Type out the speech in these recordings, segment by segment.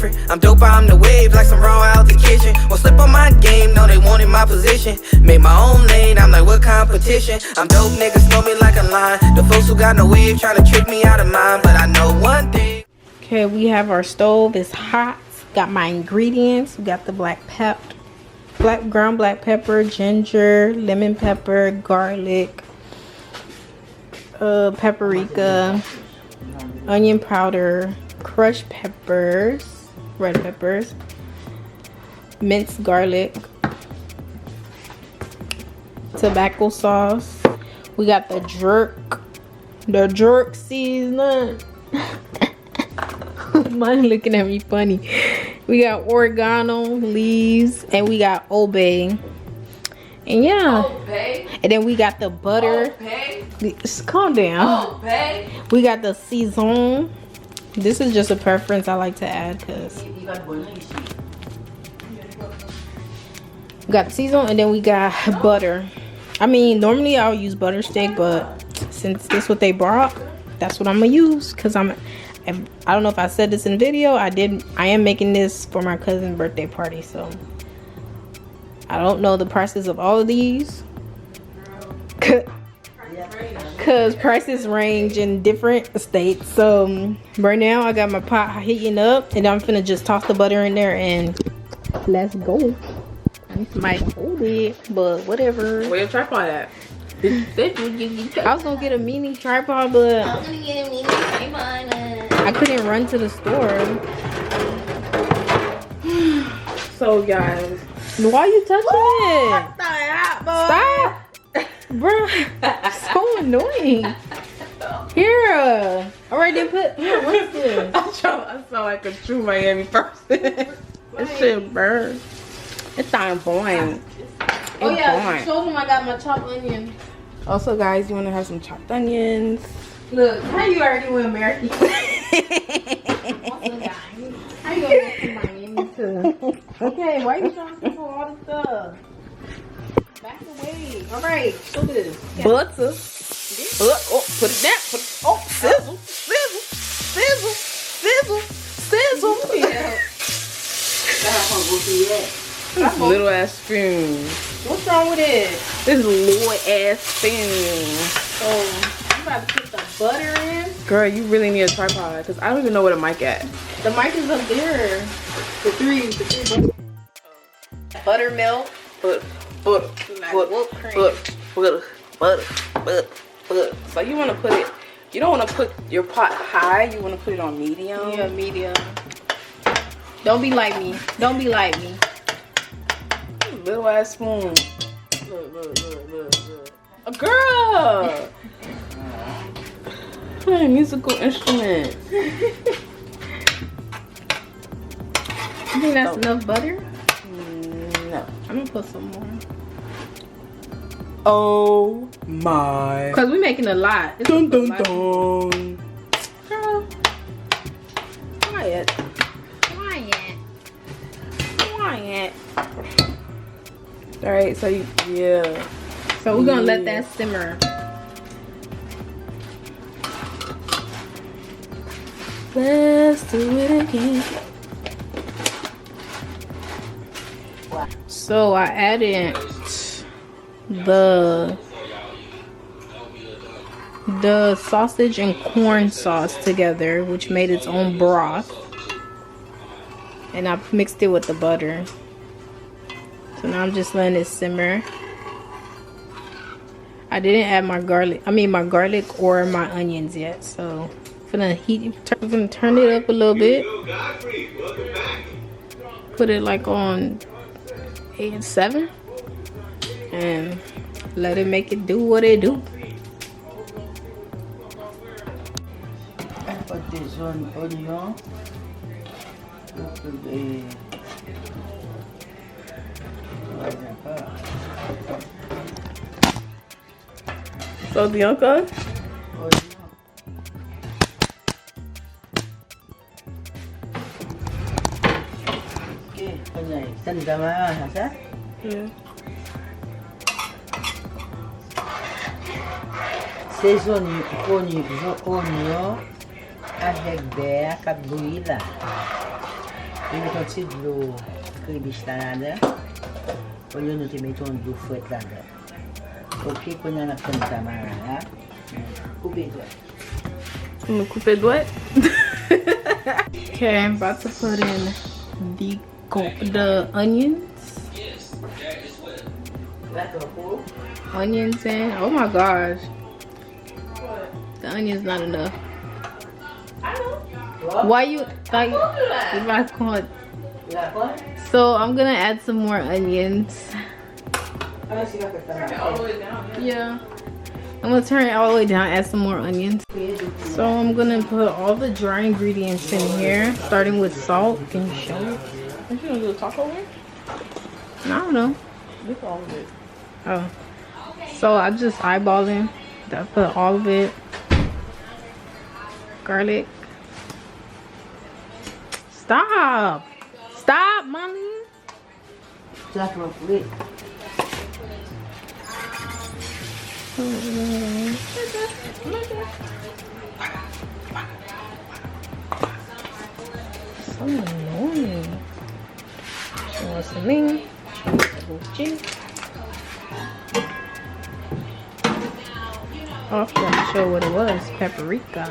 different. I'm dope, I'm the wave, like some raw out the kitchen. Won't slip on my game, no, they wanted my position. Made my own lane, I'm like, what competition? I'm dope, niggas know me like a line. The folks who got no wave trying to trick me out of mine. But I know one thing. Okay, we have our stove. It's hot. Got my ingredients. We got the ground black pepper, ginger, lemon pepper, garlic, paprika, onion powder, crushed peppers, red peppers, minced garlic, tobacco sauce. We got the jerk seasoning. Mine looking at me funny. We got oregano leaves and we got Old Bay. And yeah. Old Bay. And then we got the butter. Old Bay. Calm down. Old Bay. We got the saison. This is just a preference I like to add because we got the saison and then we got butter. I mean, normally I'll use butter stick, but since this is what they brought, that's what I'm gonna use because I don't know if I said this in video. I am making this for my cousin's birthday party, so I don't know the prices of all of these because prices range in different states. So right now I got my pot heating up and I'm finna just toss the butter in there and let's go. This might hold it, but whatever. Where your tripod at? I was gonna get a mini tripod, but I'm gonna get a mini tripod. I couldn't run to the store. So guys, why you touching it? Stop, bro. So annoying. Here, all right, then put here. What's this? I sound like a true Miami person. This shit burns. It's not boring. Oh yeah, show them I got my chopped onion. Also, guys, you want to have some chopped onions? Look, how you already went American? Also, guys, how you gonna go to Miami too? Okay, why you trying to do all this stuff? Back away. All right, show this. Butter. Oh, put it down. Sizzle, sizzle, sizzle, sizzle, sizzle. Yeah. This little ass spoon. What's wrong with it? This little ass spoon. Oh, you about to put the butter in? Girl, you really need a tripod because I don't even know where the mic at. The mic is up there. The three buttermilk. Butter. So you want to put it, you don't want to put your pot high, you want to put it on medium. Yeah, medium. Don't be like me. Don't be like me. Little ass spoon. Look. A girl! Play a musical instrument. You think that's enough butter? No. I'm gonna put some more. Oh my. Cause we're making a lot. It's Dun a dun lot. dun. Girl, Quiet. Alright, so yeah. So we're gonna let that simmer. Let's do it again. So I added the sausage and corn sauce together, which made its own broth. And I mixed it with the butter. So now I'm just letting it simmer. I didn't add my garlic or my onions yet. So I'm gonna turn it up a little bit. Put it like on 8 and 7. And let it make it do what it do. I put this on onion. So Bianca, Okay, send ça? yeah. Ces oignons avec beurre, cap bouilli là. Tu mets ton petit de l'eau crébiche là-dedans. Au lieu de te mettre ton l'eau fouette là-dedans. Ok, qu'on a la pomme de tamara là. Coupez toi. I'm gonna coupe it wet. Okay, I'm about to put in the onions. Onions in. Oh my gosh. The onion's not enough. Why you like? If I caught. So I'm gonna add some more onions. Yeah. I'm gonna turn it all the way down, add some more onions. So I'm gonna put all the dry ingredients in here, starting with salt and sugar. What you gonna do, a taco wing? I don't know. Look all of it. Oh. So I just eyeballing. I put all of it. Garlic. Stop! Stop, mommy! Just real quick. So annoying. She wants some me. Boujee. Oh, I forgot to show what it was. Paprika.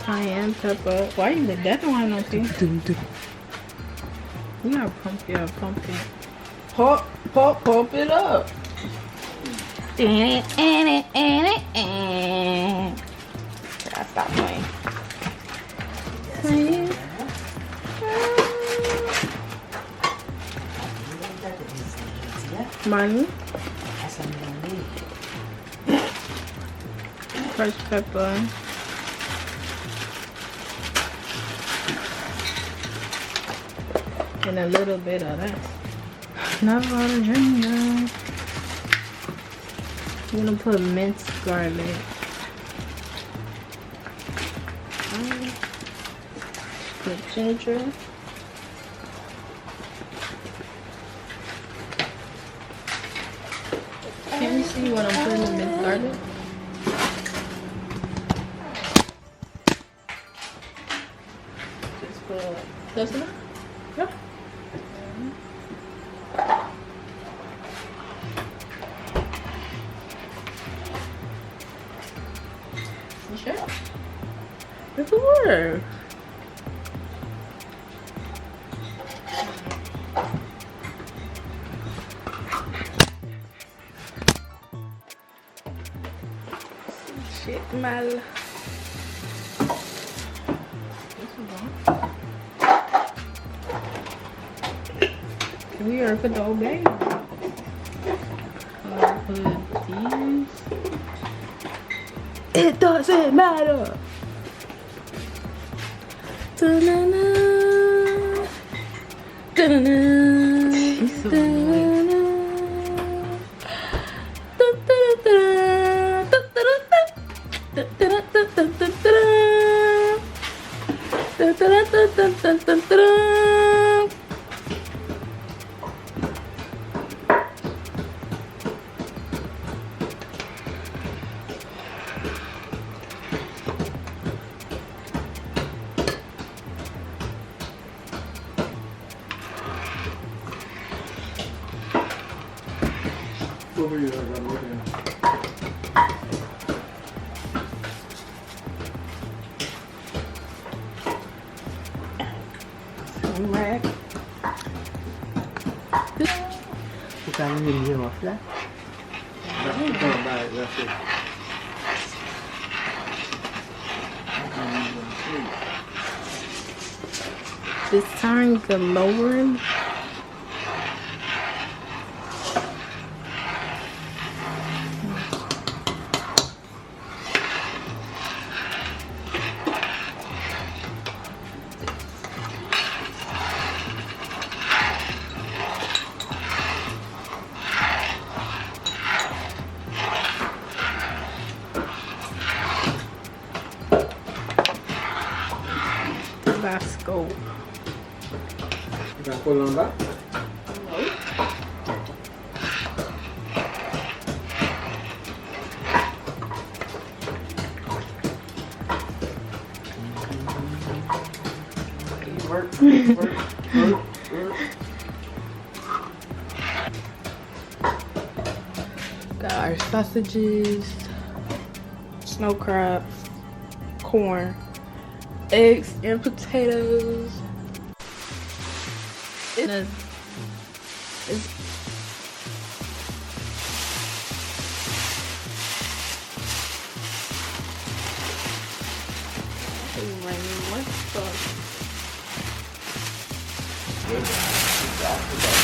Cayenne pepper. Why you did that? Don't have no teeth. You gotta pump it. Pump it up. I stop playing. Cayenne. Money. Crushed pepper. And a little bit of that. Not a lot of ginger. I'm gonna put minced garlic. Put ginger. Can you see what I'm putting in minced garlic? Just put close enough? Yeah. You sure? It's a word. Shit, mal. We are for the obey. I'll put these. It doesn't matter. Da-na-na. Da-na-na. He's so annoying. Rack. Tu kan nhìn nhiều lắm. This time you can lower him. go. You gonna put it on back? Work. Got our sausages, snow crab, corn, eggs, and potatoes. It's what the?